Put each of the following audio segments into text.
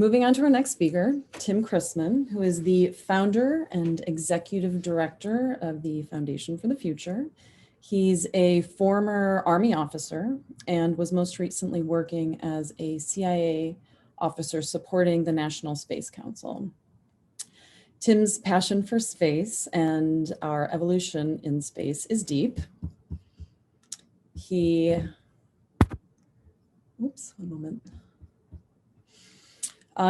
moving on to our next speaker, Tim Chrisman, who is the founder and executive director of the Foundation for the Future. He's a former Army officer and was most recently working as a CIA officer supporting the National Space Council. Tim's passion for space and our evolution in space is deep. One moment.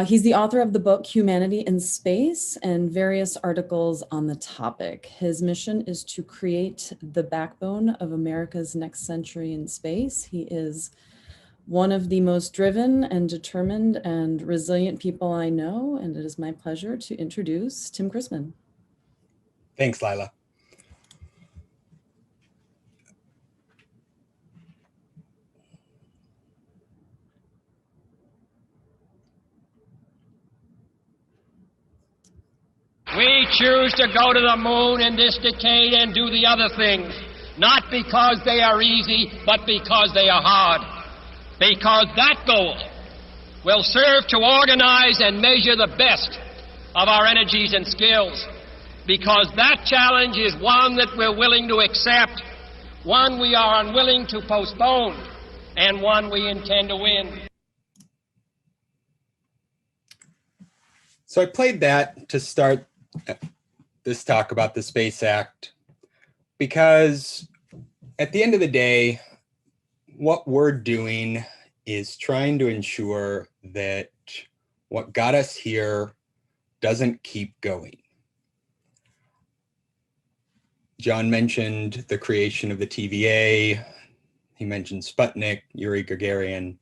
He's the author of the book Humanity in Space and various articles on the topic. His mission is to create the backbone of America's next century in space. He is one of the most driven and determined and resilient people I know, and it is my pleasure to introduce Tim Chrisman. Thanks, Lila. We choose to go to the moon in this decade and do the other things, not because they are easy, but because they are hard. Because that goal will serve to organize and measure the best of our energies and skills. Because that challenge is one that we're willing to accept, one we are unwilling to postpone, and one we intend to win. So I played that to start this talk about the Space Act, because at the end of the day, what we're doing is trying to ensure that what got us here doesn't keep going. John mentioned the creation of the TVA. He mentioned Sputnik, Yuri Gagarin,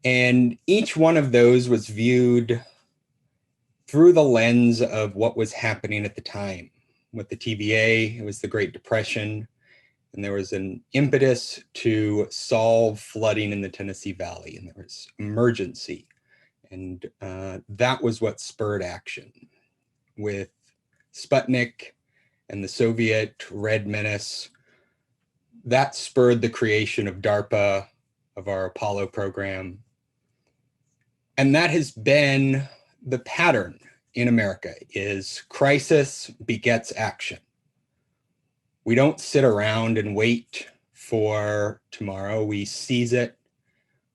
and each one of those was viewed through the lens of what was happening at the time. With the TVA, it was the Great Depression, and there was an impetus to solve flooding in the Tennessee Valley, and there was emergency. And that was what spurred action. With Sputnik and the Soviet Red Menace, that spurred the creation of DARPA, of our Apollo program. And that has been the pattern in America, is crisis begets action. We don't sit around and wait for tomorrow. We seize it,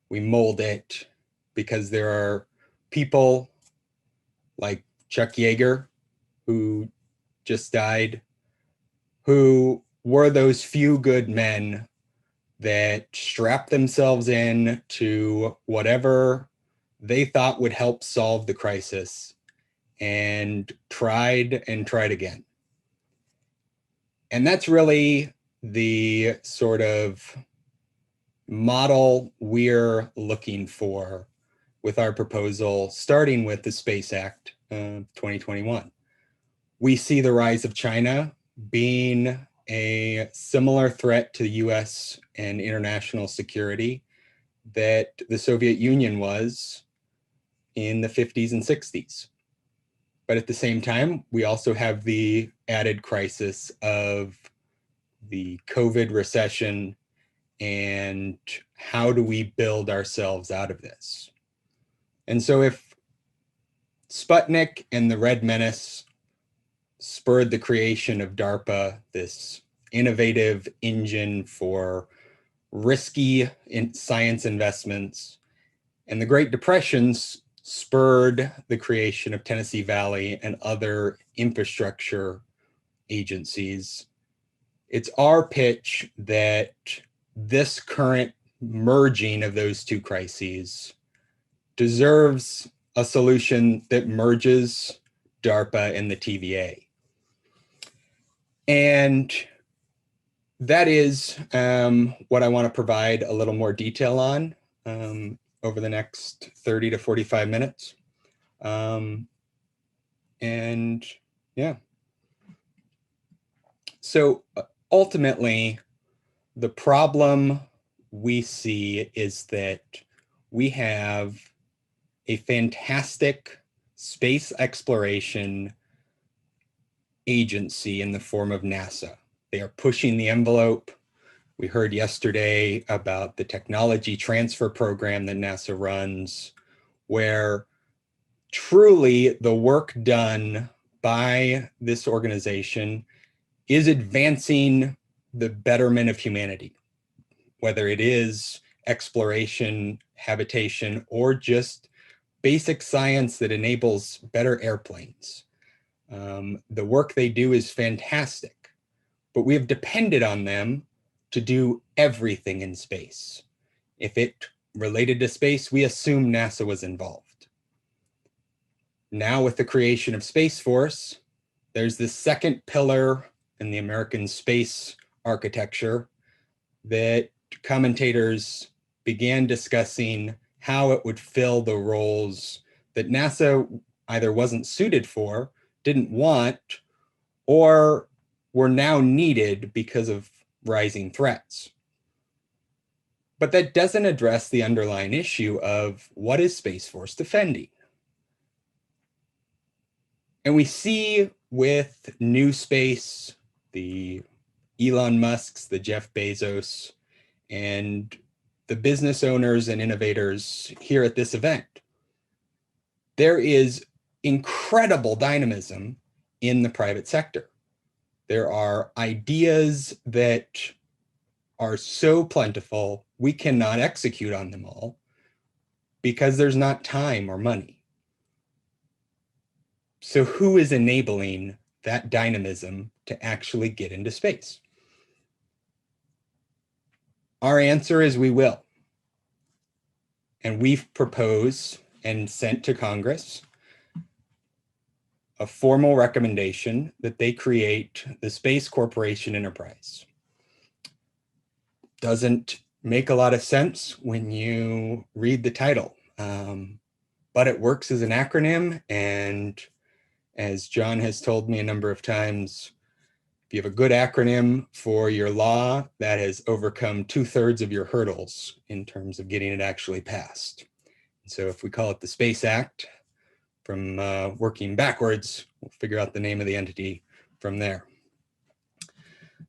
we mold it, because there are people like Chuck Yeager, who just died, who were those few good men that strapped themselves in to whatever they thought would help solve the crisis and tried again. And that's really the sort of model we're looking for with our proposal, starting with the Space Act 2021. We see the rise of China being a similar threat to the US and international security that the Soviet Union was in the 50s and 60s. But at the same time, we also have the added crisis of the COVID recession and how do we build ourselves out of this? And so if Sputnik and the Red Menace spurred the creation of DARPA, this innovative engine for risky science investments, and the Great Depressions spurred the creation of Tennessee Valley and other infrastructure agencies, it's our pitch that this current merging of those two crises deserves a solution that merges DARPA and the TVA. And that is what I want to provide a little more detail on over the next 30 to 45 minutes. And yeah. So ultimately, the problem we see is that we have a fantastic space exploration agency in the form of NASA. They are pushing the envelope. We heard yesterday about the technology transfer program that NASA runs, where truly the work done by this organization is advancing the betterment of humanity, whether it is exploration, habitation, or just basic science that enables better airplanes. The work they do is fantastic, but we have depended on them to do everything in space. If it related to space, we assume NASA was involved. Now with the creation of Space Force, there's this second pillar in the American space architecture that commentators began discussing how it would fill the roles that NASA either wasn't suited for, didn't want, or were now needed because of rising threats. But that doesn't address the underlying issue of what is Space Force defending? And we see with New Space, the Elon Musks, the Jeff Bezos, and the business owners and innovators here at this event, there is incredible dynamism in the private sector. There are ideas that are so plentiful, we cannot execute on them all because there's not time or money. So who is enabling that dynamism to actually get into space? Our answer is we will. And we've proposed and sent to Congress a formal recommendation that they create the Space Corporation Enterprise. Doesn't make a lot of sense when you read the title, but it works as an acronym. And as John has told me a number of times, if you have a good acronym for your law, that has overcome 2/3 of your hurdles in terms of getting it actually passed. So if we call it the Space Act, from working backwards, we'll figure out the name of the entity from there.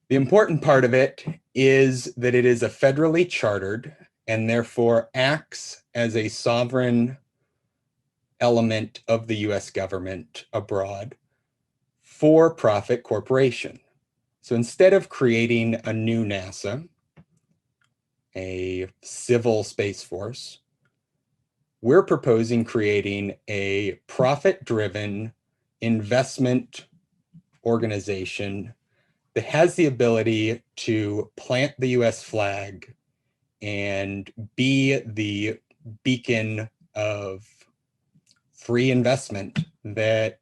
The important part of it is that it is a federally chartered and therefore acts as a sovereign element of the US government abroad, for-profit corporation. So instead of creating a new NASA, a civil space force, we're proposing creating a profit-driven investment organization that has the ability to plant the US flag and be the beacon of free investment that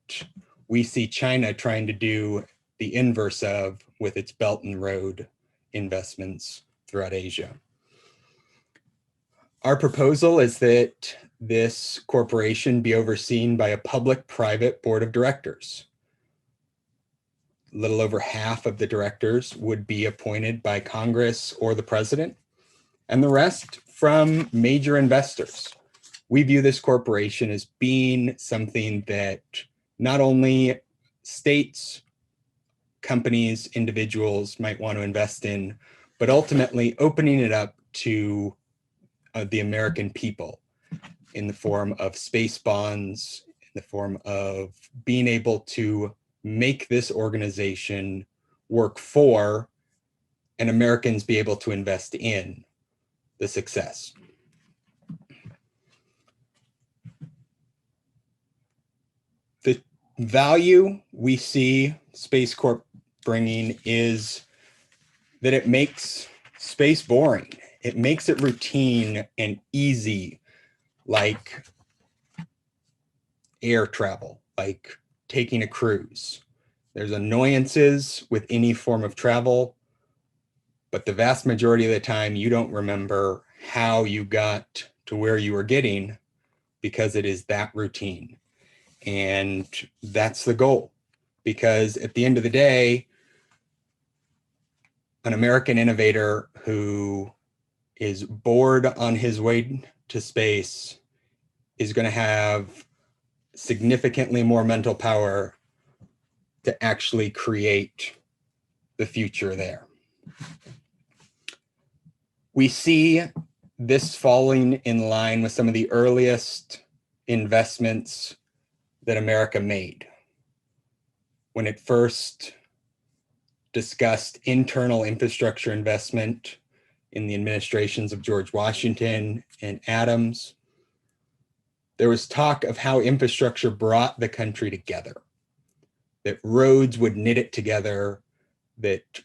we see China trying to do the inverse of with its Belt and Road investments throughout Asia. Our proposal is that this corporation be overseen by a public-private board of directors. A little over half of the directors would be appointed by Congress or the president, and the rest from major investors. We view this corporation as being something that not only states, companies, individuals might want to invest in, but ultimately opening it up to the American people in the form of space bonds, in the form of being able to make this organization work for and Americans be able to invest in the success. The value we see Space Corp bringing is that it makes space boring. It makes it routine and easy, like air travel, like taking a cruise. There's annoyances with any form of travel, but the vast majority of the time you don't remember how you got to where you were getting because it is that routine. And that's the goal, because at the end of the day, an American innovator who is bored on his way to space is going to have significantly more mental power to actually create the future there. We see this falling in line with some of the earliest investments that America made when it first discussed internal infrastructure investment in the administrations of George Washington and Adams. There was talk of how infrastructure brought the country together, that roads would knit it together, that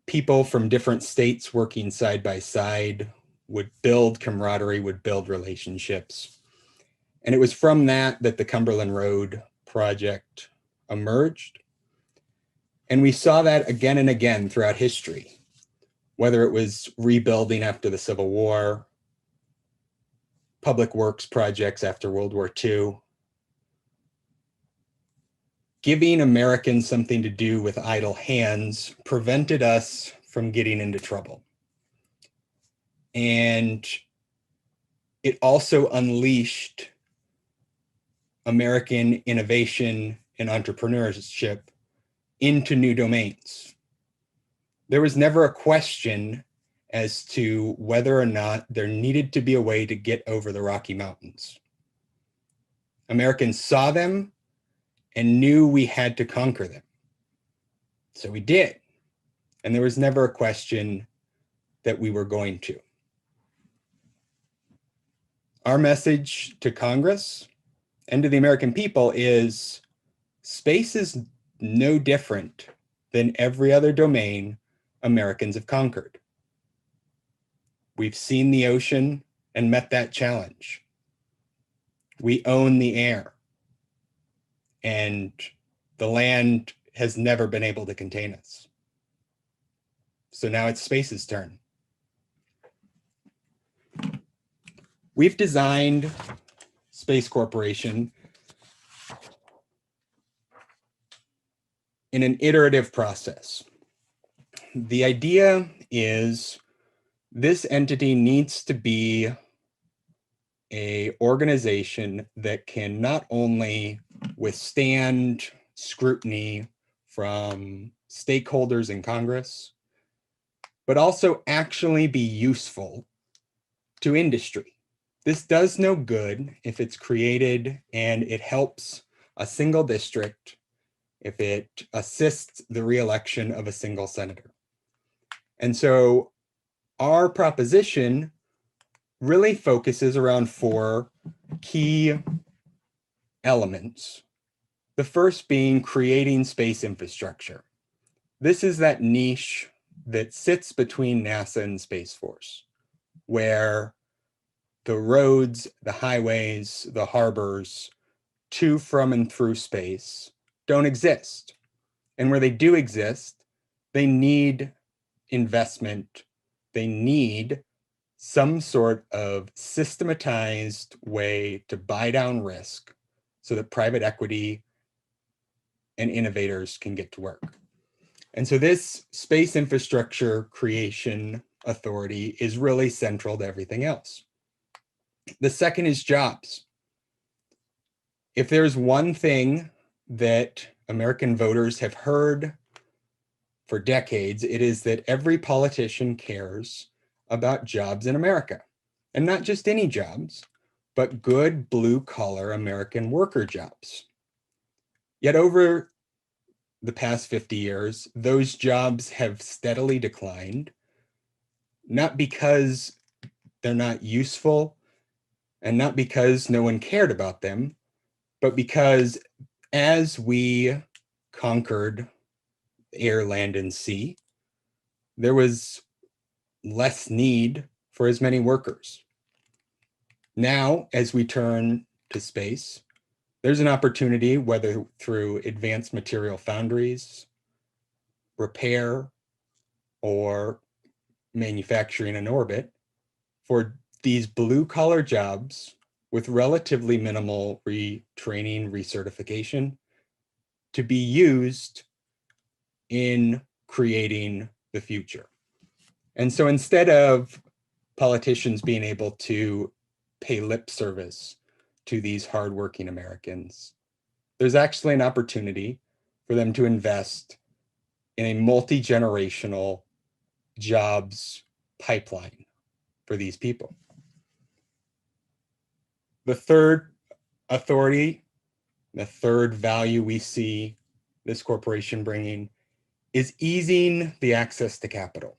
people from different states working side by side would build camaraderie, would build relationships. And it was from that that the Cumberland Road project emerged. And we saw that again and again throughout history, whether it was rebuilding after the Civil War, public works projects after World War II, giving Americans something to do with idle hands prevented us from getting into trouble. And it also unleashed American innovation and entrepreneurship into new domains. There was never a question as to whether or not there needed to be a way to get over the Rocky Mountains. Americans saw them and knew we had to conquer them. So we did. And there was never a question that we were going to. Our message to Congress and to the American people is space is no different than every other domain Americans have conquered. We've seen the ocean and met that challenge. We own the air, and the land has never been able to contain us. So now it's space's turn. We've designed Space Corporation in an iterative process. The idea is this entity needs to be an organization that can not only withstand scrutiny from stakeholders in Congress, but also actually be useful to industry. This does no good if it's created and it helps a single district, if it assists the re-election of a single senator. And so our proposition really focuses around 4 key elements. The first being creating space infrastructure. This is that niche that sits between NASA and Space Force, where the roads, the highways, the harbors to, from, and through space don't exist. And where they do exist, they need investment. They need some sort of systematized way to buy down risk so that private equity and innovators can get to work. And so this Space Infrastructure Creation Authority is really central to everything else. The second is jobs. If there's one thing that American voters have heard for decades, it is that every politician cares about jobs in America. And not just any jobs, but good blue-collar American worker jobs. Yet over the past 50 years, those jobs have steadily declined, not because they're not useful and not because no one cared about them, but because as we conquered air, land, and sea, there was less need for as many workers. Now, as we turn to space, there's an opportunity, whether through advanced material foundries, repair, or manufacturing in orbit, for these blue-collar jobs with relatively minimal retraining, recertification, to be used in creating the future. And so instead of politicians being able to pay lip service to these hardworking Americans, there's actually an opportunity for them to invest in a multi-generational jobs pipeline for these people. The third authority the third value we see this corporation bringing, is easing the access to capital.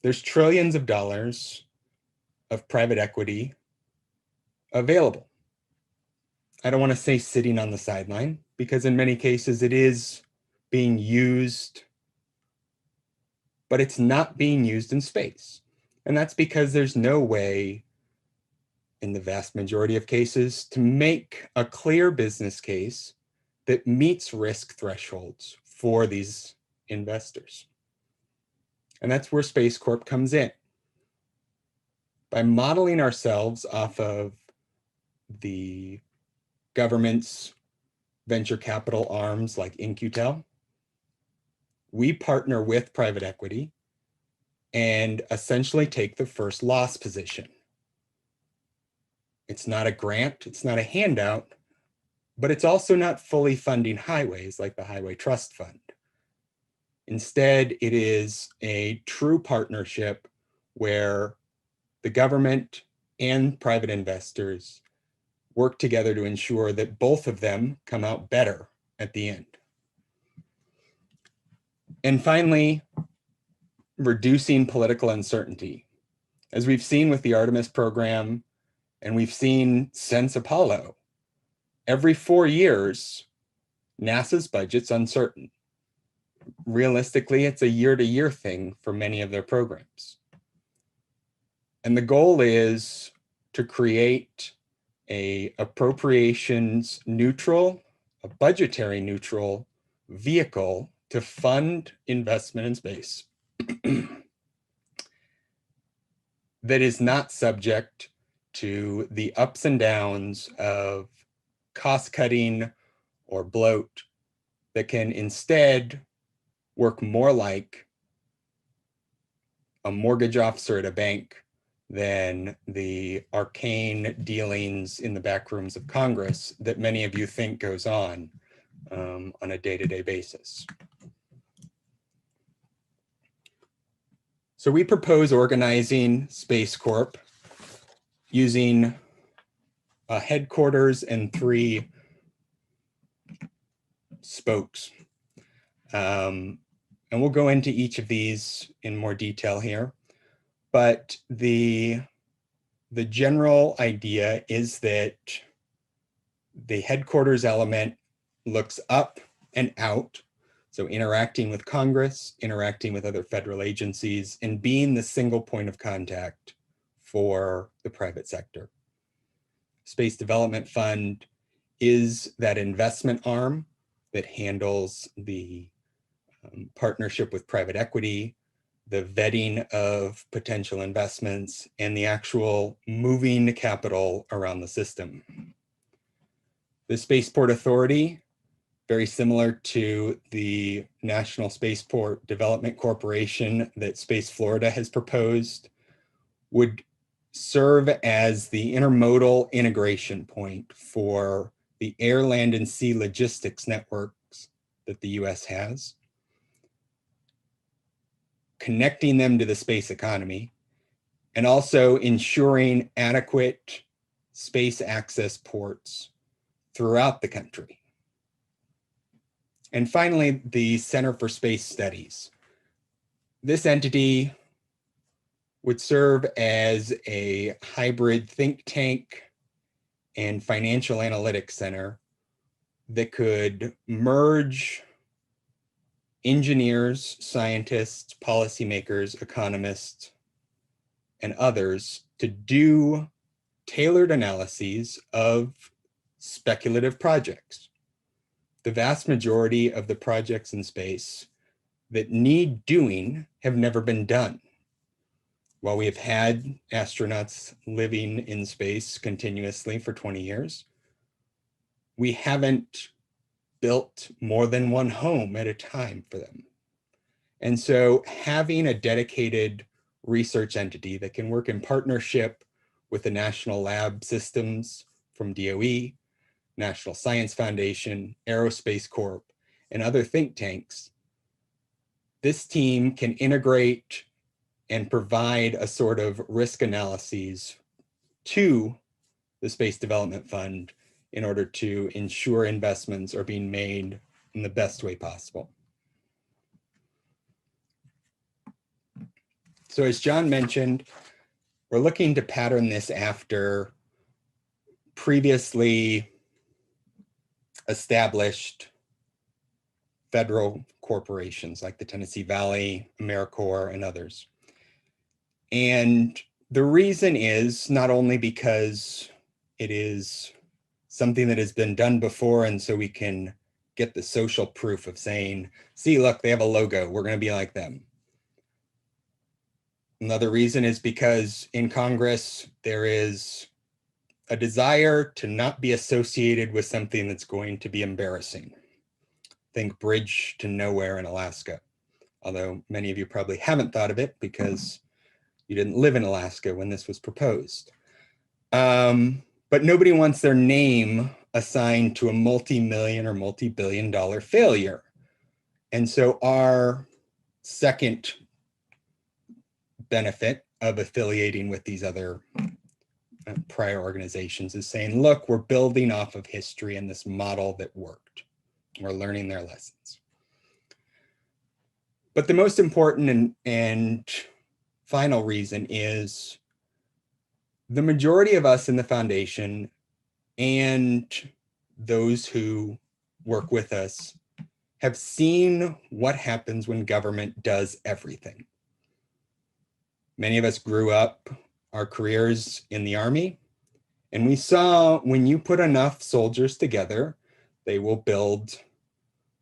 There's trillions of dollars of private equity available. I don't want to say sitting on the sideline, because in many cases it is being used, but it's not being used in space. And that's because there's no way, in the vast majority of cases, to make a clear business case that meets risk thresholds for these investors. And that's where Space Corp comes in. By modeling ourselves off of the government's venture capital arms like InQtel, we partner with private equity and essentially take the first loss position. It's not a grant, it's not a handout, but it's also not fully funding highways like the Highway Trust Fund. Instead, it is a true partnership where the government and private investors work together to ensure that both of them come out better at the end. And finally, reducing political uncertainty. As we've seen with the Artemis program, and we've seen since Apollo, every 4 years, NASA's budget's uncertain. Realistically, it's a year-to-year thing for many of their programs. And the goal is to create a appropriations neutral, a budgetary neutral vehicle to fund investment in space that is not subject to the ups and downs of cost cutting or bloat, that can instead work more like a mortgage officer at a bank than the arcane dealings in the back rooms of Congress that many of you think goes on a day-to-day basis. So we propose organizing Space Corp using a headquarters and 3 spokes. And we'll go into each of these in more detail here. But the general idea is that the headquarters element looks up and out. So interacting with Congress, interacting with other federal agencies, and being the single point of contact for the private sector. Space Development Fund is that investment arm that handles the partnership with private equity, the vetting of potential investments, and the actual moving capital around the system. The Spaceport Authority, very similar to the National Spaceport Development Corporation that Space Florida has proposed, would serve as the intermodal integration point for the air, land, and sea logistics networks that the US has, connecting them to the space economy, and also ensuring adequate space access ports throughout the country. And finally, the Center for Space Studies. This entity would serve as a hybrid think tank and financial analytics center that could merge engineers, scientists, policymakers, economists, and others to do tailored analyses of speculative projects. The vast majority of the projects in space that need doing have never been done. While we have had astronauts living in space continuously for 20 years, we haven't built more than one home at a time for them. And so having a dedicated research entity that can work in partnership with the national lab systems from DOE, National Science Foundation, Aerospace Corp, and other think tanks, this team can integrate and provide a sort of risk analyses to the Space Development Fund in order to ensure investments are being made in the best way possible. So as John mentioned, we're looking to pattern this after previously established federal corporations like the Tennessee Valley, AmeriCorps, and others. And the reason is not only because it is something that has been done before, and so we can get the social proof of saying, see, look, they have a logo, we're going to be like them. Another reason is because in Congress, there is a desire to not be associated with something that's going to be embarrassing. Think Bridge to Nowhere in Alaska, although many of you probably haven't thought of it because you didn't live in Alaska when this was proposed. But nobody wants their name assigned to a multi-million or multi-billion-dollar failure. And so our second benefit of affiliating with these other prior organizations is saying, look, we're building off of history and this model that worked. We're learning their lessons. But the most important and final reason is the majority of us in the foundation and those who work with us have seen what happens when government does everything. Many of us grew up our careers in the Army, and we saw when you put enough soldiers together, they will build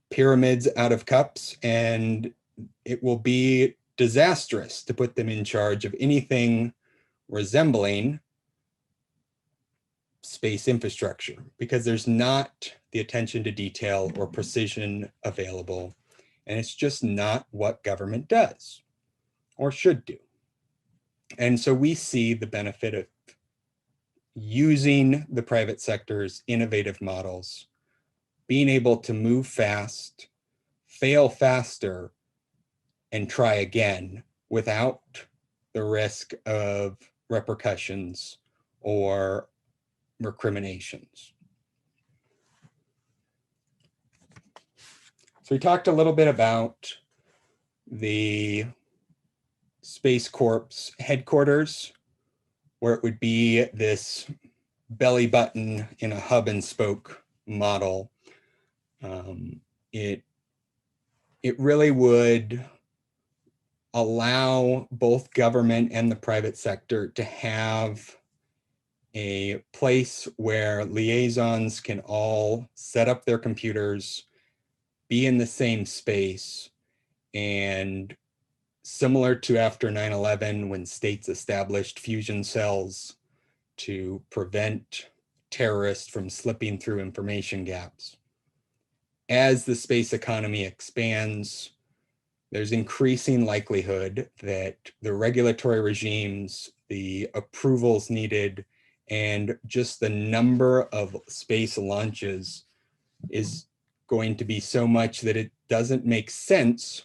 pyramids out of cups, and it will be disastrous to put them in charge of anything resembling space infrastructure because there's not the attention to detail or precision available, and it's just not what government does or should do. And so we see the benefit of using the private sector's innovative models, being able to move fast, fail faster, and try again without the risk of repercussions or recriminations. So we talked a little bit about the Space Corps headquarters, where it would be this belly button in a hub and spoke model. It really would allow both government and the private sector to have a place where liaisons can all set up their computers, be in the same space, and similar to after 9/11 when states established fusion cells to prevent terrorists from slipping through information gaps. As the space economy expands, there's increasing likelihood that the regulatory regimes, the approvals needed, and just the number of space launches is going to be so much that it doesn't make sense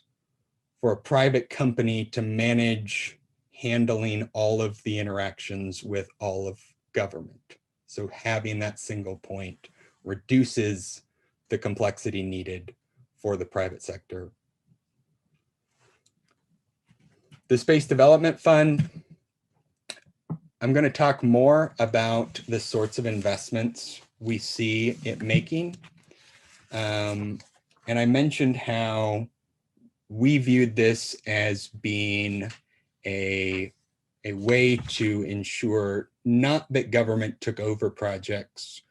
for a private company to manage handling all of the interactions with all of government. So having that single point reduces the complexity needed for the private sector. The Space Development Fund, I'm going to talk more about the sorts of investments we see it making. And I mentioned how we viewed this as being a way to ensure not that government took over projects,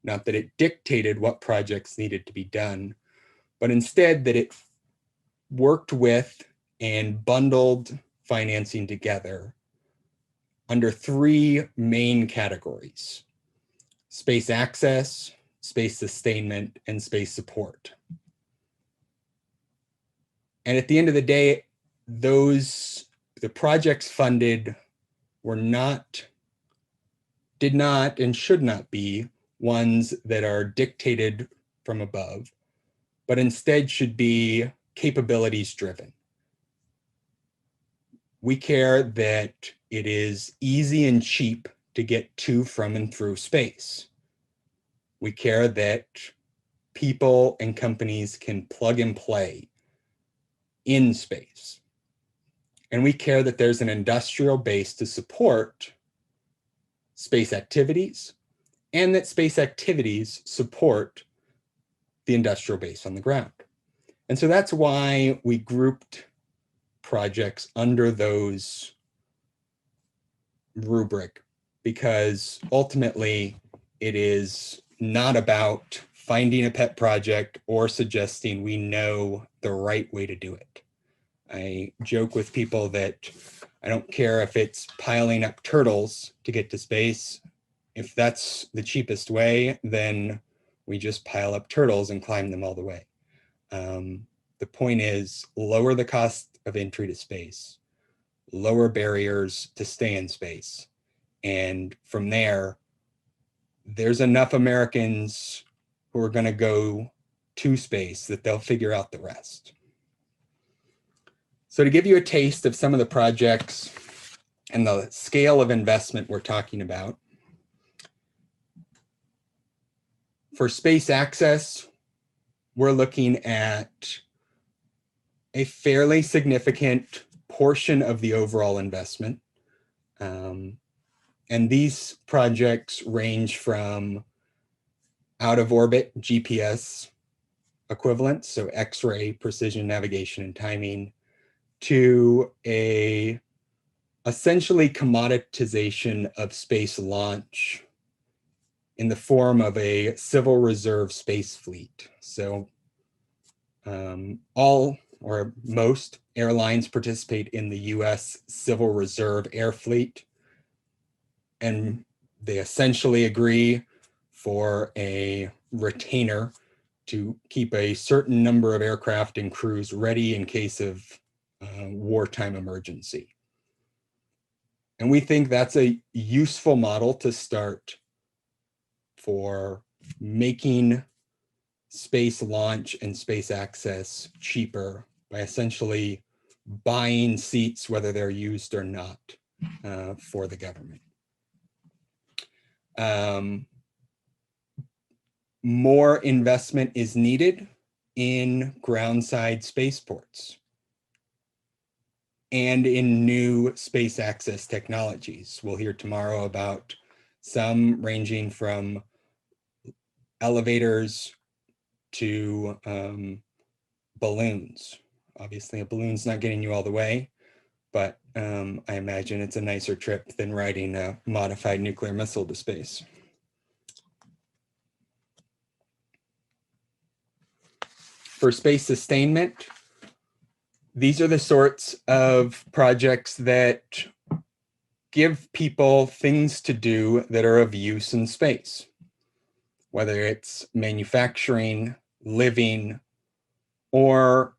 not that it dictated what projects needed to be done, but instead that it worked with and bundled financing together under three main categories: space access, space sustainment, and space support. And at the end of the day, the projects funded did not and should not be ones that are dictated from above, but instead should be capabilities driven. We care that it is easy and cheap to get to, from, and through space. We care that people and companies can plug and play in space. And we care that there's an industrial base to support space activities, and that space activities support the industrial base on the ground. And so that's why we grouped projects under those rubric, because ultimately it is not about finding a pet project or suggesting we know the right way to do it. I joke with people that I don't care if it's piling up turtles to get to space. If that's the cheapest way, then we just pile up turtles and climb them all the way. The point is, lower the cost of entry to space, lower barriers to stay in space. And from there, there's enough Americans who are going to go to space that they'll figure out the rest. So to give you a taste of some of the projects and the scale of investment we're talking about, for space access, we're looking at a fairly significant portion of the overall investment. And these projects range from out of orbit GPS equivalents, so X-ray precision navigation and timing, to a essentially commoditization of space launch in the form of a civil reserve space fleet. So all or most airlines participate in the US Civil Reserve Air Fleet, and they essentially agree for a retainer to keep a certain number of aircraft and crews ready in case of wartime emergency. And we think that's a useful model to start for making space launch and space access cheaper by essentially buying seats, whether they're used or not, for the government. More investment is needed in groundside spaceports and in new space access technologies. We'll hear tomorrow about some ranging from elevators to balloons. Obviously, a balloon's not getting you all the way, but I imagine it's a nicer trip than riding a modified nuclear missile to space. For space sustainment, these are the sorts of projects that give people things to do that are of use in space, whether it's manufacturing, living, or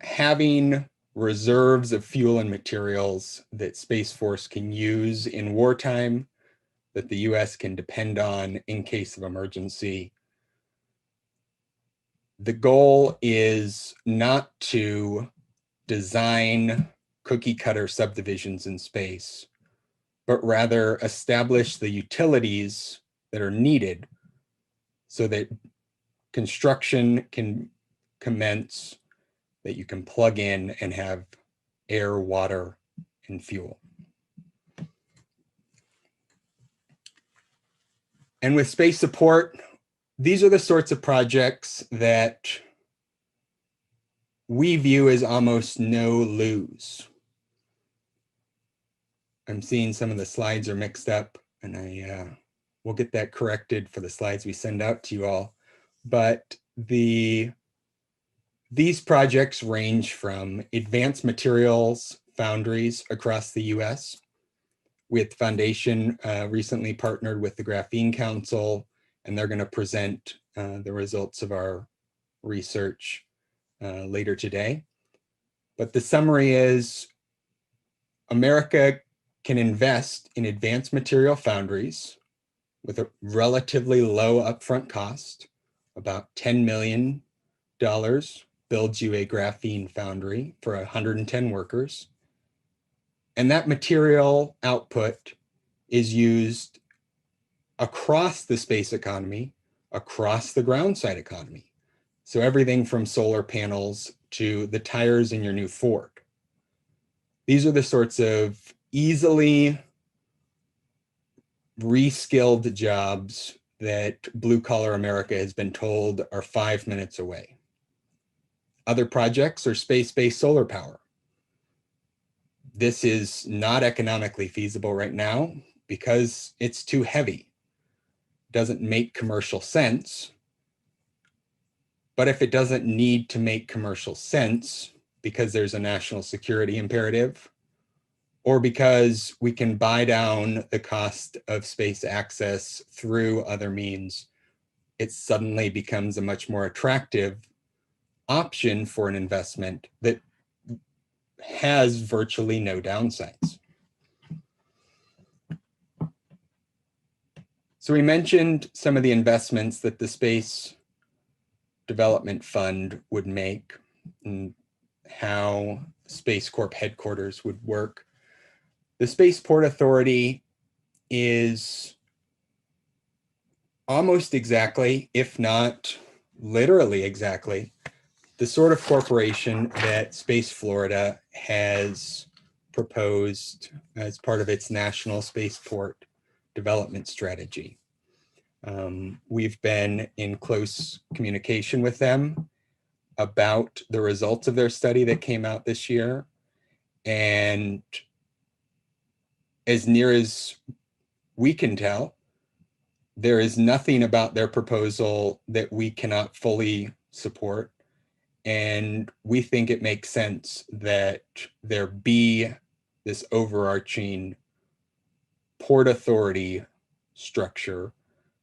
having reserves of fuel and materials that Space Force can use in wartime, that the US can depend on in case of emergency. The goal is not to design cookie cutter subdivisions in space, but rather establish the utilities that are needed so that construction can commence, that you can plug in and have air, water, and fuel. And with space support, these are the sorts of projects that we view as almost no lose. I'm seeing some of the slides are mixed up, and we'll get that corrected for the slides we send out to you all. But these projects range from advanced materials foundries across the US. We at the foundation recently partnered with the Graphene Council, and they're going to present the results of our research later today. But the summary is America can invest in advanced material foundries with a relatively low upfront cost. About $10 million builds you a graphene foundry for 110 workers. And that material output is used across the space economy, across the ground side economy. So everything from solar panels to the tires in your new Ford. These are the sorts of easily reskilled jobs that blue collar America has been told are 5 minutes away. Other projects are space-based solar power. This is not economically feasible right now because it's too heavy. Doesn't make commercial sense. But if it doesn't need to make commercial sense because there's a national security imperative, or because we can buy down the cost of space access through other means, it suddenly becomes a much more attractive option for an investment that has virtually no downsides. So we mentioned some of the investments that the Space Development Fund would make and how Space Corp headquarters would work. The Spaceport Authority is almost exactly, if not literally exactly, the sort of corporation that Space Florida has proposed as part of its national spaceport development strategy. We've been in close communication with them about the results of their study that came out this year. And as near as we can tell, there is nothing about their proposal that we cannot fully support. And we think it makes sense that there be this overarching port authority structure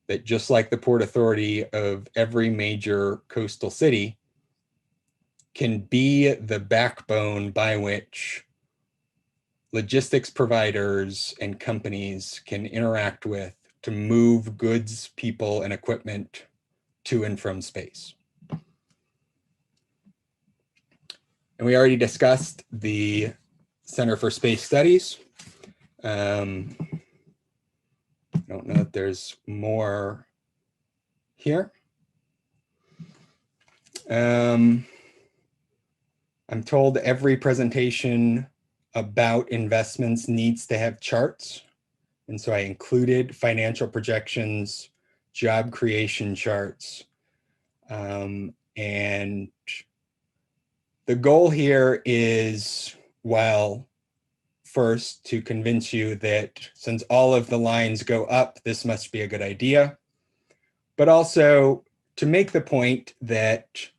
that, just like the port authority of every major coastal city, can be the backbone by which logistics providers and companies can interact with to move goods, people, and equipment to and from space. And we already discussed the Center for Space Studies. I don't know if there's more here. I'm told every presentation about investments needs to have charts. And so I included financial projections, job creation charts. And the goal here is, well, first to convince you that since all of the lines go up, this must be a good idea, but also to make the point that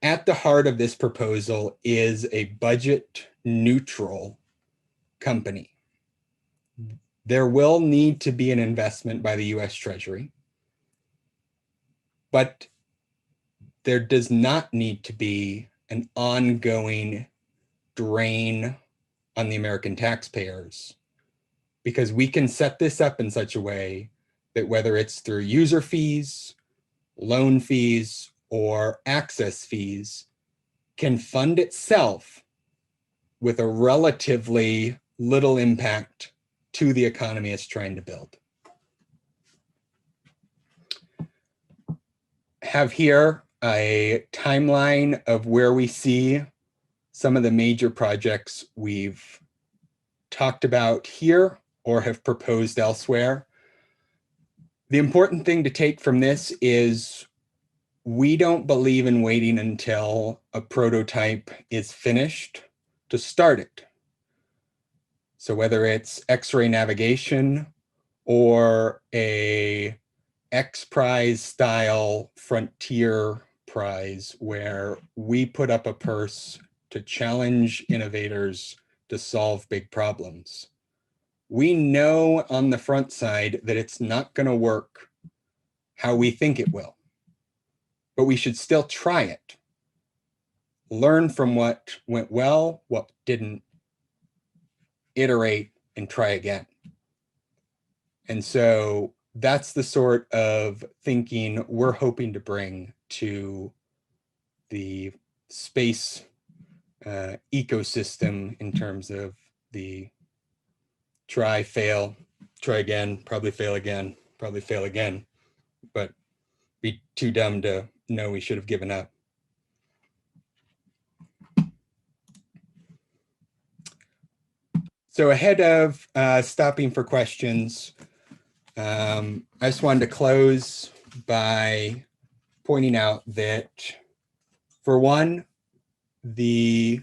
at the heart of this proposal is a budget neutral company. There will need to be an investment by the US Treasury, but there does not need to be an ongoing drain on the American taxpayers, because we can set this up in such a way that whether it's through user fees, loan fees, or access fees, can fund itself with a relatively little impact to the economy it's trying to build. Have here a timeline of where we see some of the major projects we've talked about here or have proposed elsewhere. The important thing to take from this is we don't believe in waiting until a prototype is finished to start it. So whether it's X-ray navigation or a X Prize style frontier prize where we put up a purse to challenge innovators to solve big problems, we know on the front side that it's not going to work how we think it will, but we should still try it. Learn from what went well, what didn't, iterate and try again. And so that's the sort of thinking we're hoping to bring to the space ecosystem in terms of the try, fail, try again, probably fail again, probably fail again, but be too dumb to know we should have given up. So ahead of stopping for questions, I just wanted to close by pointing out that, for one, the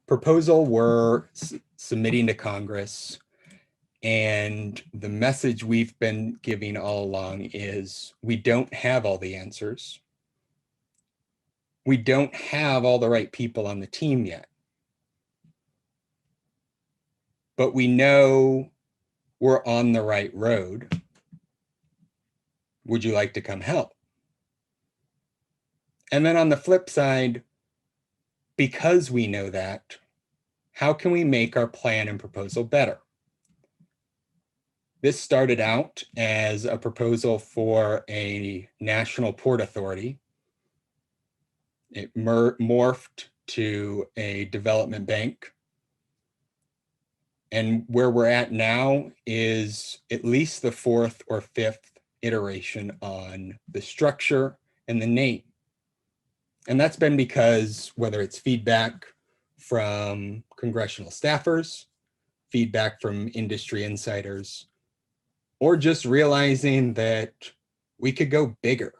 proposal we're submitting to Congress and the message we've been giving all along is we don't have all the answers. We don't have all the right people on the team yet. But we know we're on the right road. Would you like to come help? And then on the flip side, because we know that, how can we make our plan and proposal better? This started out as a proposal for a national port authority. It morphed to a development bank. And where we're at now is at least the fourth or fifth iteration on the structure and the name. And that's been because whether it's feedback from congressional staffers, feedback from industry insiders, or just realizing that we could go bigger.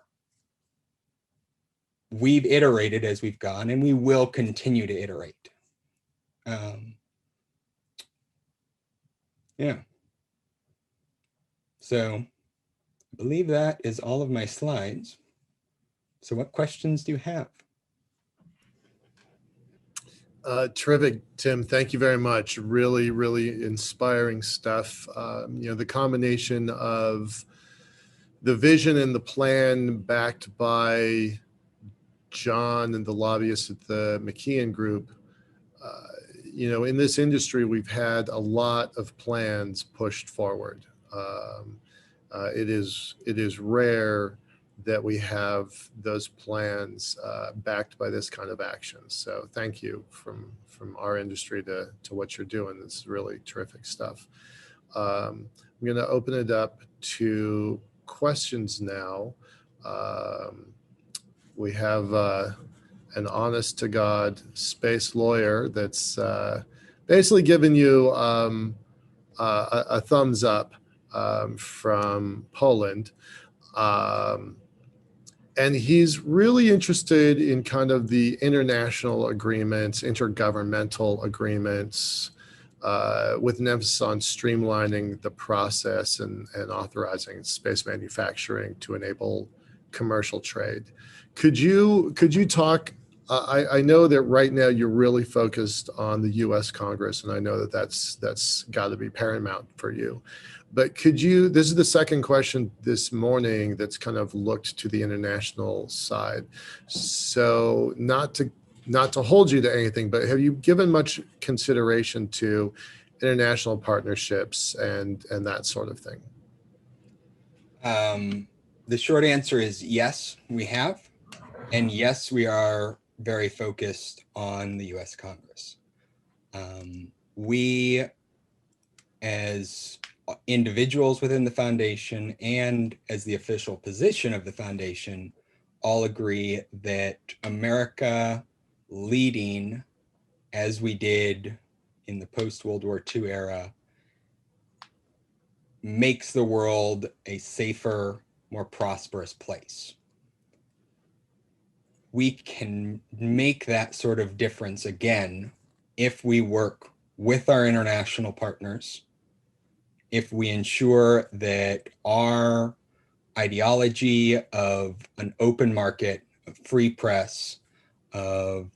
We've iterated as we've gone, and we will continue to iterate. Yeah. So I believe that is all of my slides. So what questions do you have? Terrific, Tim. Thank you very much. Really, really inspiring stuff. The combination of the vision and the plan backed by John and the lobbyists at the McKeon Group. In this industry, we've had a lot of plans pushed forward. It is rare that we have those plans backed by this kind of action. So thank you from our industry to what you're doing. It's really terrific stuff. I'm going to open it up to questions now. We have an honest to God space lawyer that's basically giving you a thumbs up from Poland. And he's really interested in kind of the international agreements, intergovernmental agreements, with an emphasis on streamlining the process and authorizing space manufacturing to enable commercial trade. Could you talk? I know that right now you're really focused on the U.S. Congress, and I know that that's got to be paramount for you. But could you, this is the second question this morning that's kind of looked to the international side. So not to hold you to anything, but have you given much consideration to international partnerships and that sort of thing? The short answer is yes, we have. And yes, we are very focused on the US Congress. We, as individuals within the foundation and as the official position of the foundation, all agree that America leading as we did in the post-World War II era makes the world a safer, more prosperous place. We can make that sort of difference again if we work with our international partners, if we ensure that our ideology of an open market, of free press, of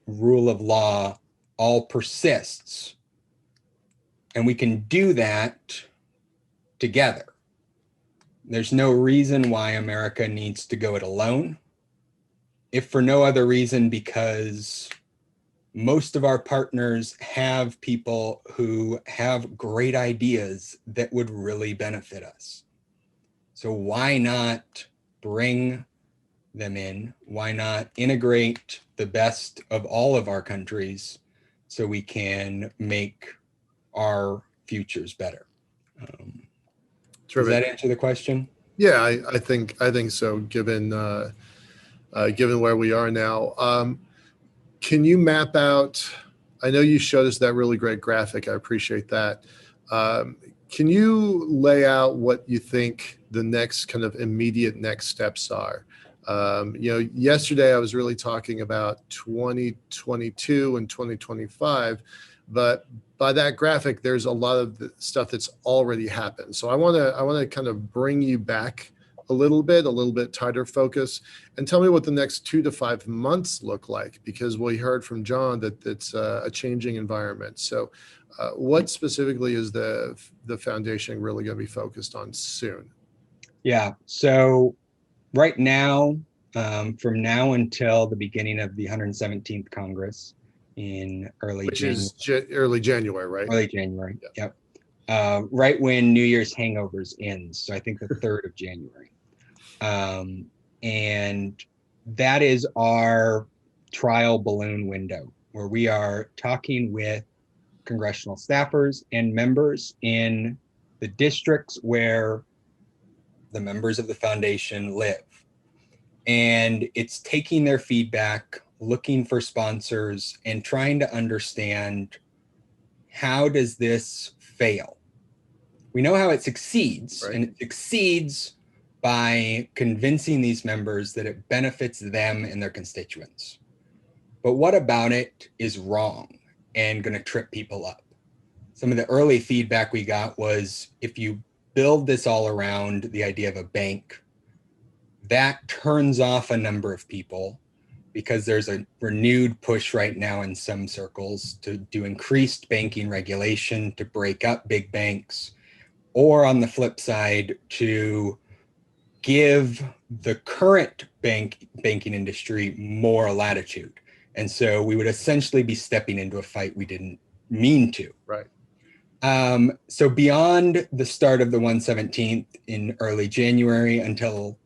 rule of law all persists. And we can do that together. There's no reason why America needs to go it alone, if for no other reason because most of our partners have people who have great ideas that would really benefit us. So why not bring them in? Why not integrate the best of all of our countries so we can make our futures better? Does that answer the question? Yeah, I think so. Given given where we are now, can you map out? I know you showed us that really great graphic. I appreciate that. Can you lay out what you think the next kind of immediate next steps are? Yesterday I was really talking about 2022 and 2025, but by that graphic, there's a lot of the stuff that's already happened. So I want to kind of bring you back a little bit tighter focus, and tell me what the next 2 to 5 months look like, because we heard from John that it's a changing environment. So what specifically is the foundation really going to be focused on soon? Yeah, so right now, from now until the beginning of the 117th Congress in early January, right? Early January, yeah. Yep. Right when New Year's hangovers ends, so I think the 3rd of January. And that is our trial balloon window, where we are talking with congressional staffers and members in the districts where the members of the foundation live. And it's taking their feedback, looking for sponsors, and trying to understand, how does this fail? We know how it succeeds, Right. and it succeeds by convincing these members that it benefits them and their constituents. But what about it is wrong and going to trip people up? Some of the early feedback we got was, if you build this all around the idea of a bank, that turns off a number of people, because there's a renewed push right now in some circles to do increased banking regulation to break up big banks, or on the flip side, to give the current banking industry more latitude. And so we would essentially be stepping into a fight we didn't mean to. Right. So beyond the start of the 117th in early January until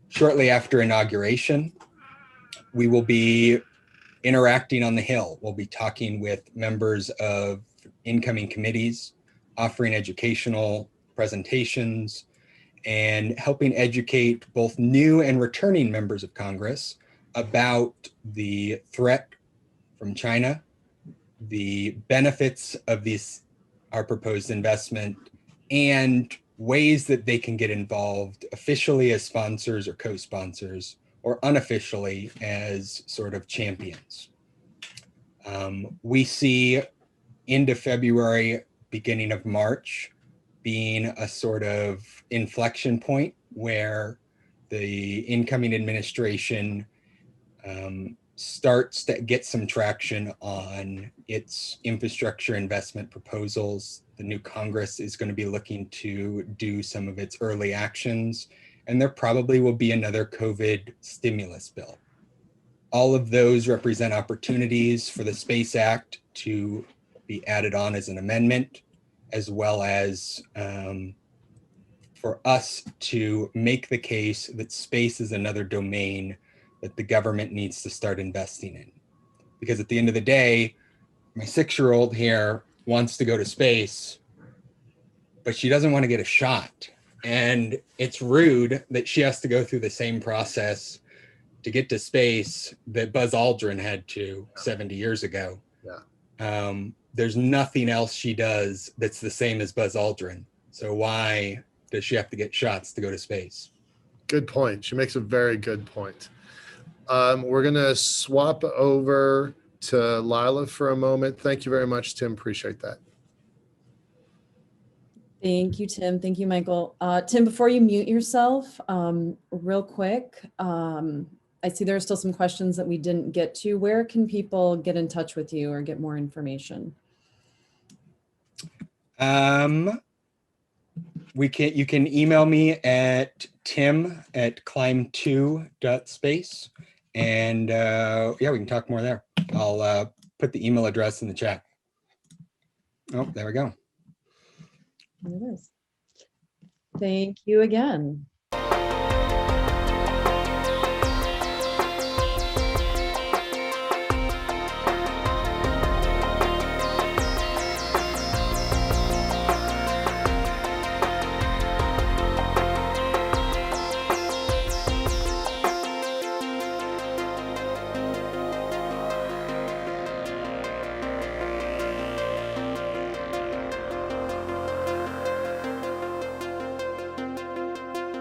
shortly after inauguration, we will be interacting on the Hill. We'll be talking with members of incoming committees, offering educational presentations, and helping educate both new and returning members of Congress about the threat from China, the benefits of our proposed investment, and ways that they can get involved officially as sponsors or co-sponsors, or unofficially as sort of champions. We see into February, beginning of March, being a sort of inflection point where the incoming administration starts to get some traction on its infrastructure investment proposals. The new Congress is going to be looking to do some of its early actions, and there probably will be another COVID stimulus bill. All of those represent opportunities for the Space Act to be added on as an amendment, as well as for us to make the case that space is another domain that the government needs to start investing in. Because at the end of the day, my 6-year-old here wants to go to space, but she doesn't want to get a shot. And it's rude that she has to go through the same process to get to space that Buzz Aldrin had to 70 years ago. Yeah. There's nothing else she does that's the same as Buzz Aldrin. So why does she have to get shots to go to space? Good point. She makes a very good point. We're going to swap over to Lila for a moment. Thank you very much, Tim. Appreciate that. Thank you, Tim. Thank you, Michael. Tim, before you mute yourself, real quick, I see there are still some questions that we didn't get to. Where can people get in touch with you or get more information? You can email me at tim@climb2.space, and yeah, we can talk more there. I'll put the email address in the chat. Oh, there we go. There it is. Thank you again.